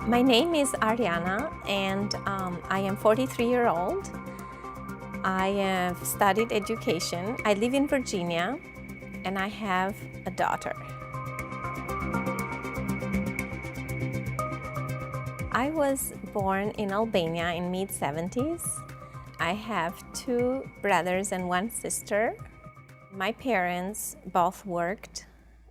My name is Ariana, and I am 43-year-old. I have studied education. I live in Virginia, and I have a daughter. I was born in Albania in mid-70s. I have two brothers and one sister. My parents both worked.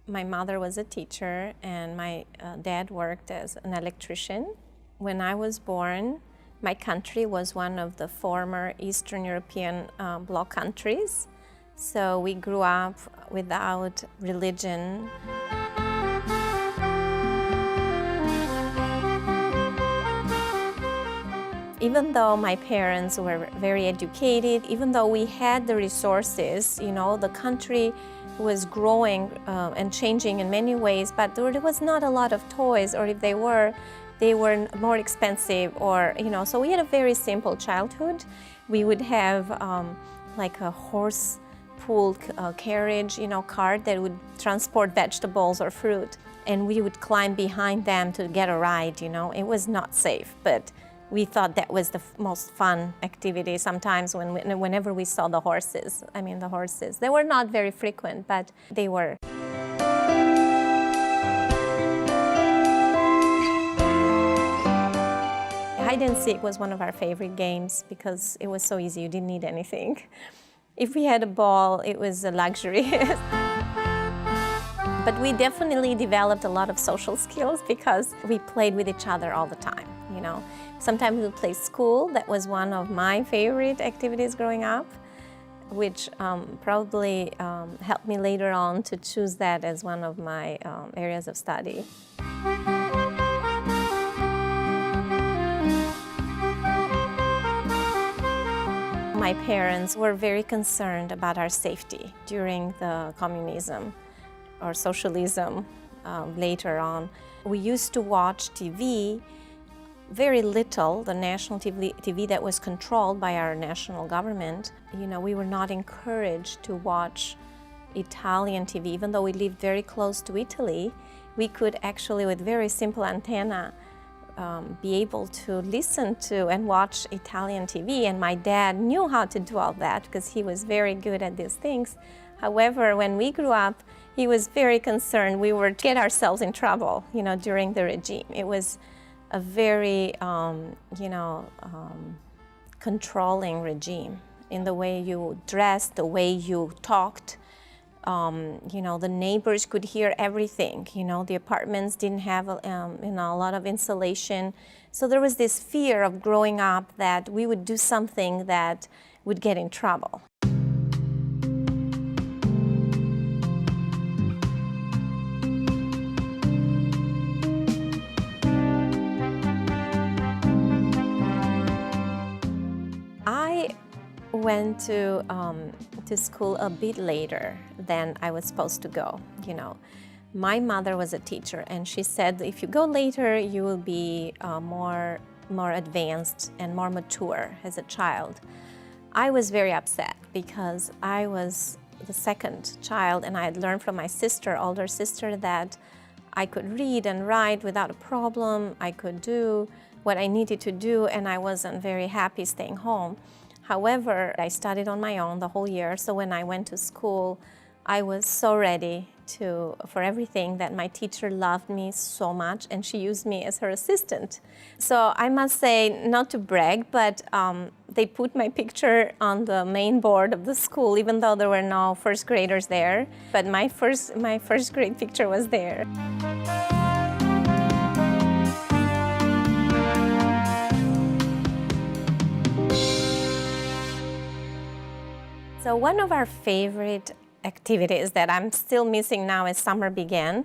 My mother was a teacher and my dad worked as an electrician. When I was born, my country was one of the former Eastern European bloc countries. So we grew up without religion. Even though my parents were very educated, even though we had the resources, the country was growing and changing in many ways, but there was not a lot of toys, or if they were more expensive, so we had a very simple childhood. We would have like a horse-pulled carriage, cart that would transport vegetables or fruit, and we would climb behind them to get a ride, It was not safe, but we thought that was the most fun activity sometimes whenever we saw the horses. The horses. They were not very frequent, but they were. Hide and seek was one of our favorite games because it was so easy, you didn't need anything. If we had a ball, it was a luxury. But we definitely developed a lot of social skills because we played with each other all the time, Sometimes we would play school. That was one of my favorite activities growing up, which probably helped me later on to choose that as one of my areas of study. My parents were very concerned about our safety during the communism or socialism later on. We used to watch TV, very little, the national TV that was controlled by our national government. We were not encouraged to watch Italian TV. Even though we lived very close to Italy, we could actually, with very simple antenna, be able to listen to and watch Italian TV. And my dad knew how to do all that because he was very good at these things. However, when we grew up, he was very concerned we would get ourselves in trouble, during the regime. It was a very, controlling regime in the way you dressed, the way you talked. The neighbors could hear everything. The apartments didn't have, a lot of insulation. So there was this fear of growing up that we would do something that would get in trouble. I went to school a bit later than I was supposed to go. My mother was a teacher, and she said if you go later, you will be more advanced and more mature as a child. I was very upset because I was the second child, and I had learned from my older sister, that I could read and write without a problem. I could do what I needed to do, and I wasn't very happy staying home. However, I studied on my own the whole year, so when I went to school, I was so ready for everything that my teacher loved me so much, and she used me as her assistant. So I must say, not to brag, but they put my picture on the main board of the school, even though there were no first graders there. But my first grade picture was there. So one of our favorite activities that I'm still missing now as summer began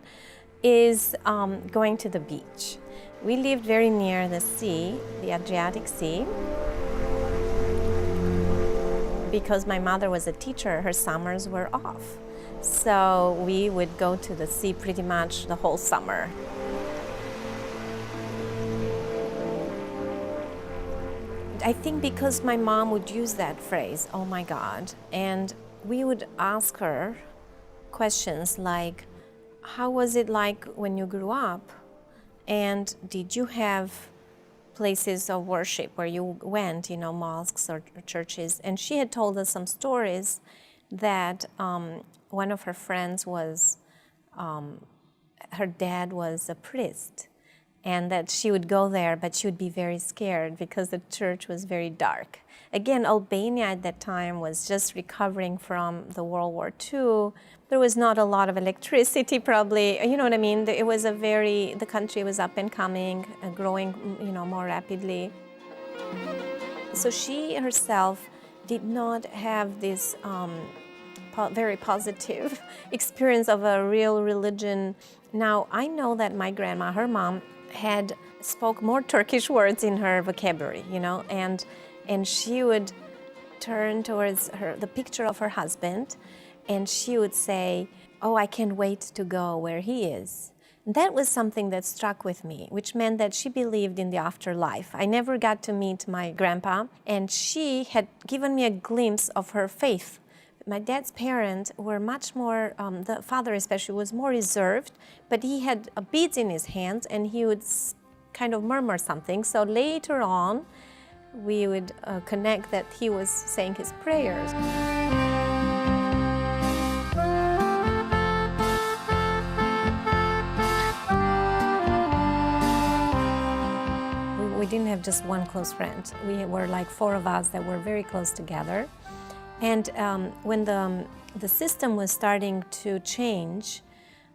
is going to the beach. We lived very near the sea, the Adriatic Sea. Because my mother was a teacher, her summers were off. So we would go to the sea pretty much the whole summer. I think because my mom would use that phrase, "oh my God," and we would ask her questions like, how was it like when you grew up? And did you have places of worship where you went, mosques or churches? And she had told us some stories that one of her friends was, her dad was a priest, and that she would go there, but she would be very scared because the church was very dark. Again, Albania at that time was just recovering from the World War II. There was not a lot of electricity, probably, you know what I mean? It was the country was up and coming, growing, more rapidly. So she herself did not have this very positive experience of a real religion. Now, I know that my grandma, her mom, had spoke more Turkish words in her vocabulary, and she would turn towards the picture of her husband, and she would say, "Oh, I can't wait to go where he is." And that was something that struck with me, which meant that she believed in the afterlife. I never got to meet my grandpa, and she had given me a glimpse of her faith. My dad's parents were much more, the father especially was more reserved, but he had beads in his hands and he would kind of murmur something. So later on, we would connect that he was saying his prayers. We didn't have just one close friend. We were like 4 of us that were very close together. And when the system was starting to change,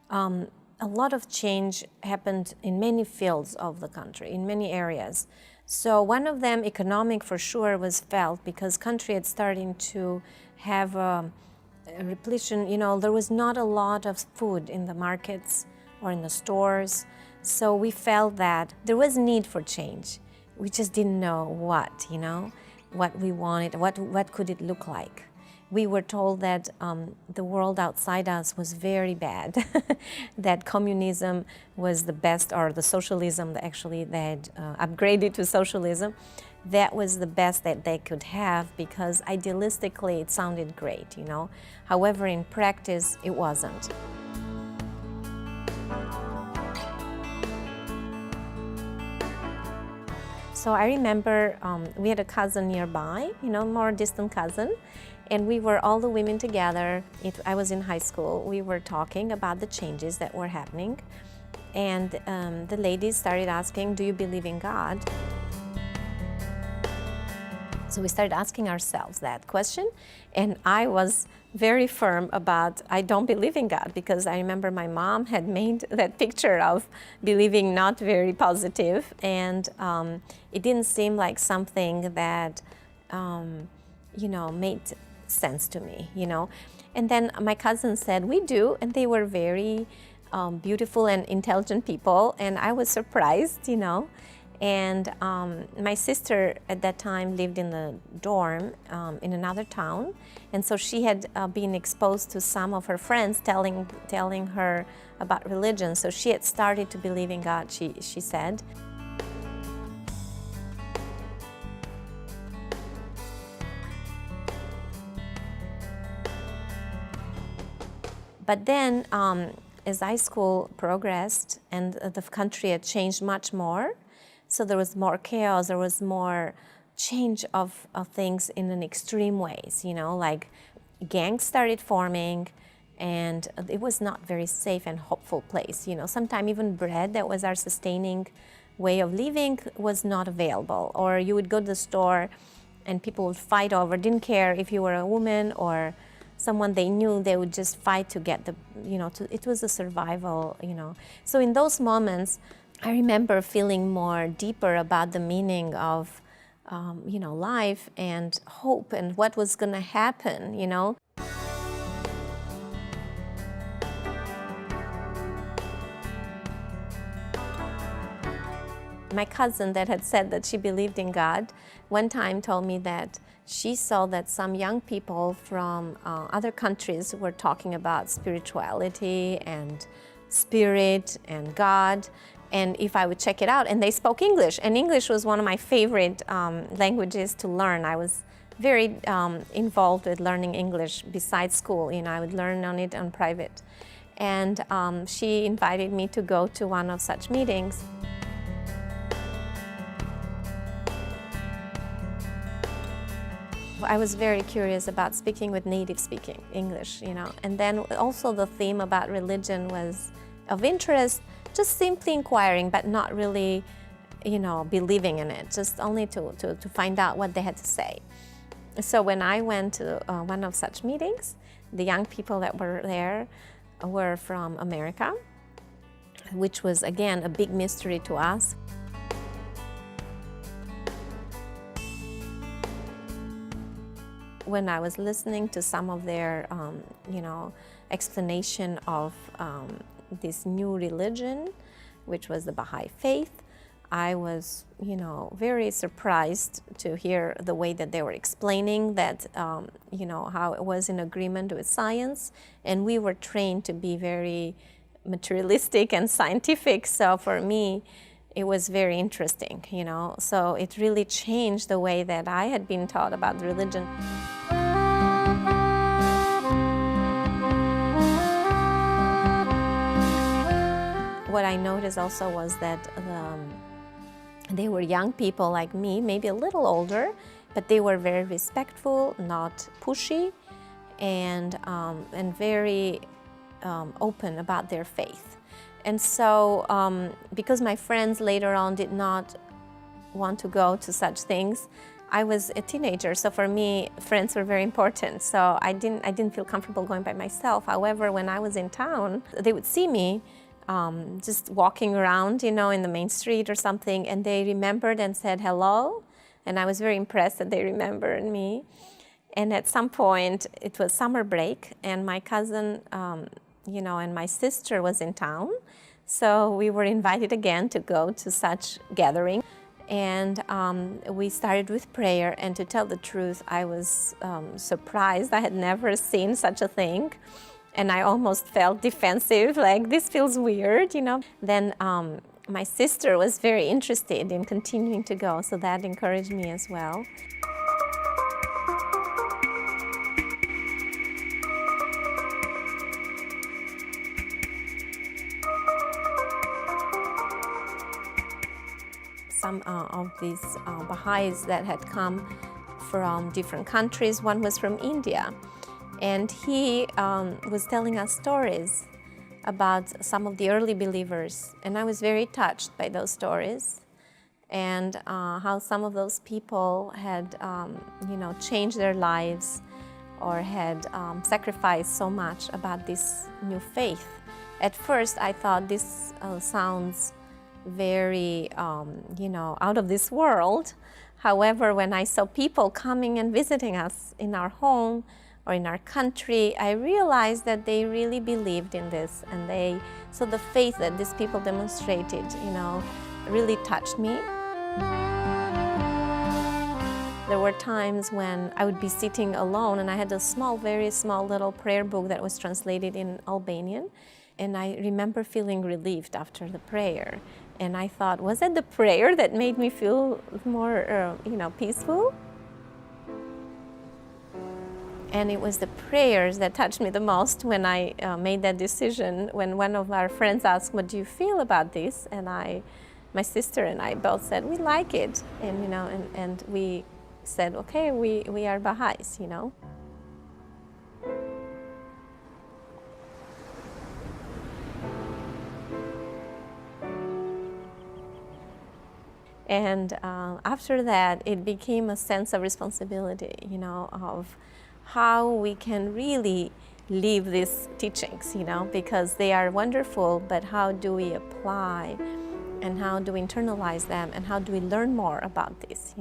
a lot of change happened in many fields of the country, in many areas. So one of them, economic for sure, was felt because country had starting to have a repletion. There was not a lot of food in the markets or in the stores. So we felt that there was need for change. We just didn't know what we wanted, what could it look like. We were told that the world outside us was very bad, that communism was the best, or the socialism that actually they had upgraded to socialism, that was the best that they could have because idealistically it sounded great, However, in practice, it wasn't. So I remember we had a cousin nearby, more distant cousin, and we were all the women together. I was in high school. We were talking about the changes that were happening, and the ladies started asking, "Do you believe in God?" So we started asking ourselves that question, and I was very firm about I don't believe in God, because I remember my mom had made that picture of believing not very positive, and it didn't seem like something that made sense to me, And then my cousin said, "We do," and they were very beautiful and intelligent people, and I was surprised, And my sister at that time lived in the dorm in another town, and so she had been exposed to some of her friends telling her about religion. So she had started to believe in God, she said. But then, as high school progressed and the country had changed much more, so there was more chaos, there was more change of things in an extreme ways, like gangs started forming, and it was not very safe and hopeful place, Sometimes even bread that was our sustaining way of living was not available, or you would go to the store and people would fight over, didn't care if you were a woman or someone they knew, they would just fight to get it was a survival, So in those moments, I remember feeling more deeper about the meaning of, life and hope and what was going to happen, My cousin that had said that she believed in God one time told me that she saw that some young people from other countries were talking about spirituality and spirit and God, and if I would check it out, and they spoke English, and English was one of my favorite languages to learn. I was very involved with learning English besides school. I would learn on it on private. And she invited me to go to one of such meetings. I was very curious about speaking with native speaking English, and then also the theme about religion was of interest, just simply inquiring, but not really, believing in it, just only to find out what they had to say. So when I went to one of such meetings, the young people that were there were from America, which was, again, a big mystery to us. When I was listening to some of their, explanation of this new religion, which was the Baha'i faith, I was, very surprised to hear the way that they were explaining that, how it was in agreement with science. And we were trained to be very materialistic and scientific. So for me, it was very interesting, So it really changed the way that I had been taught about religion. What I noticed also was that they were young people like me, maybe a little older, but they were very respectful, not pushy, and very open about their faith. And so, because my friends later on did not want to go to such things, I was a teenager, so for me, friends were very important. So I didn't feel comfortable going by myself. However, when I was in town, they would see me just walking around, in the main street or something, and they remembered and said hello. And I was very impressed that they remembered me. And at some point, it was summer break, and my cousin, and my sister was in town. So we were invited again to go to such gathering. And we started with prayer, and to tell the truth, I was surprised. I had never seen such a thing. And I almost felt defensive, like this feels weird, Then my sister was very interested in continuing to go, so that encouraged me as well. Some of these Baha'is that had come from different countries, one was from India. And he was telling us stories about some of the early believers. And I was very touched by those stories, and how some of those people had, changed their lives or had sacrificed so much about this new faith. At first, I thought this sounds very, out of this world. However, when I saw people coming and visiting us in our home, or in our country, I realized that they really believed in this, and so the faith that these people demonstrated, really touched me. There were times when I would be sitting alone, and I had a very small little prayer book that was translated in Albanian, and I remember feeling relieved after the prayer. And I thought, was it the prayer that made me feel more, peaceful? And it was the prayers that touched me the most when I made that decision. When one of our friends asked, "What do you feel about this?" And my sister and I both said, "We like it." And and we said, "Okay, we are Baha'is." And after that, it became a sense of responsibility, of how we can really live these teachings, because they are wonderful, but how do we apply, and how do we internalize them, and how do we learn more about this,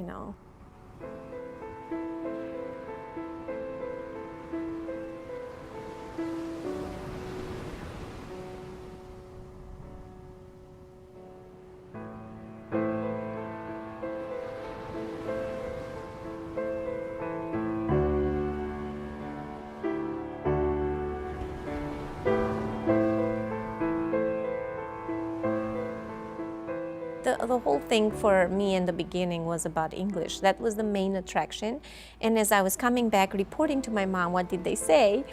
the whole thing for me in the beginning was about English. That was the main attraction. And as I was coming back, reporting to my mom, what did they say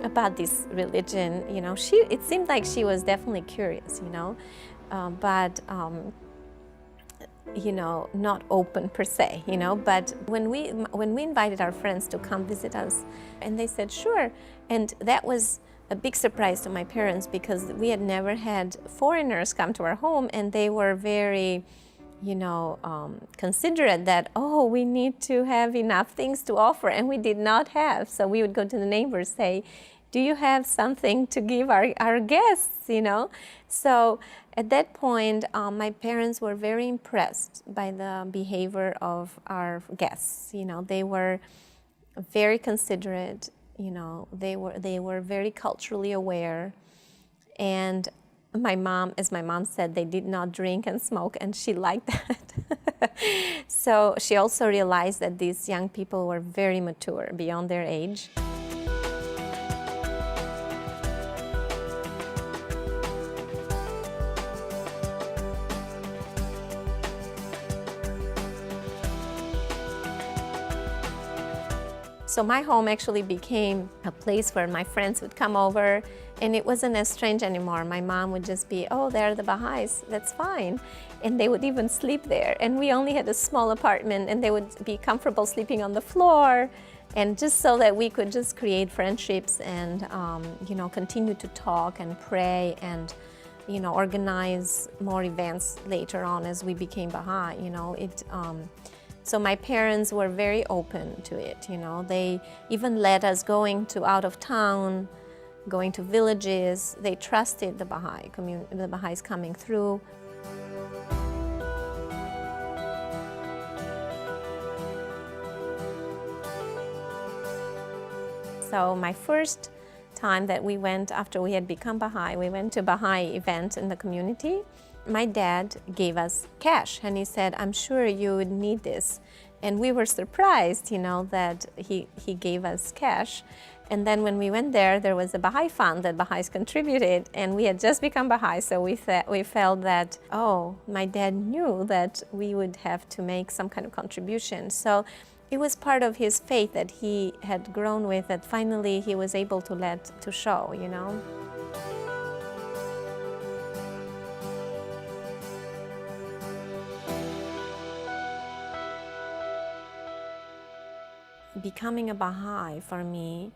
about this religion, it seemed like she was definitely curious, but not open per se, But when we invited our friends to come visit us, and they said sure, and that was a big surprise to my parents because we had never had foreigners come to our home, and they were very, considerate that, we need to have enough things to offer, and we did not have. So we would go to the neighbors, say, do you have something to give our guests, So at that point, my parents were very impressed by the behavior of our guests. They were very considerate. They were very culturally aware, and as my mom said, they did not drink and smoke, and she liked that. So she also realized that these young people were very mature, beyond their age. So my home actually became a place where my friends would come over, and it wasn't as strange anymore. My mom would just be, they're the Baha'is, that's fine. And they would even sleep there. And we only had a small apartment, and they would be comfortable sleeping on the floor, and just so that we could just create friendships and, continue to talk and pray and, organize more events later on as we became Baha'i, So my parents were very open to it, They even let us going to out of town, going to villages. They trusted the Baha'i community, the Baha'is coming through. So my first time that we went, after we had become Baha'i, we went to a Baha'i event in the community. My dad gave us cash, and he said, I'm sure you would need this. And we were surprised, that he gave us cash. And then when we went there was a Baha'i fund that Baha'is contributed, and we had just become Baha'i, so we felt that, my dad knew that we would have to make some kind of contribution. So it was part of his faith that he had grown with, that finally he was able to show, Becoming a Baha'i, for me,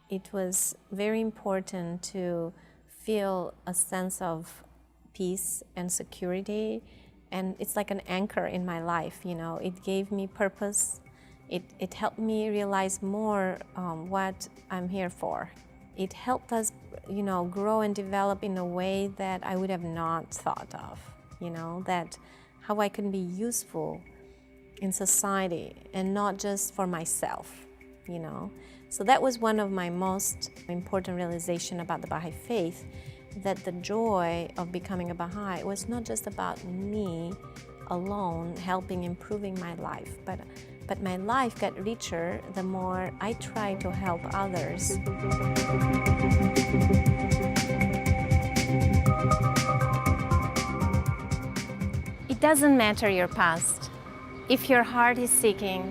it was very important to feel a sense of peace and security, and it's like an anchor in my life, It gave me purpose. It helped me realize more what I'm here for. It helped us, grow and develop in a way that I would have not thought of, that how I can be useful in society and not just for myself, So that was one of my most important realization about the Baha'i faith, that the joy of becoming a Baha'i was not just about me alone helping improving my life, but my life got richer the more I tried to help others. It doesn't matter your past. If your heart is seeking,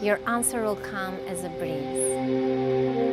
your answer will come as a breeze.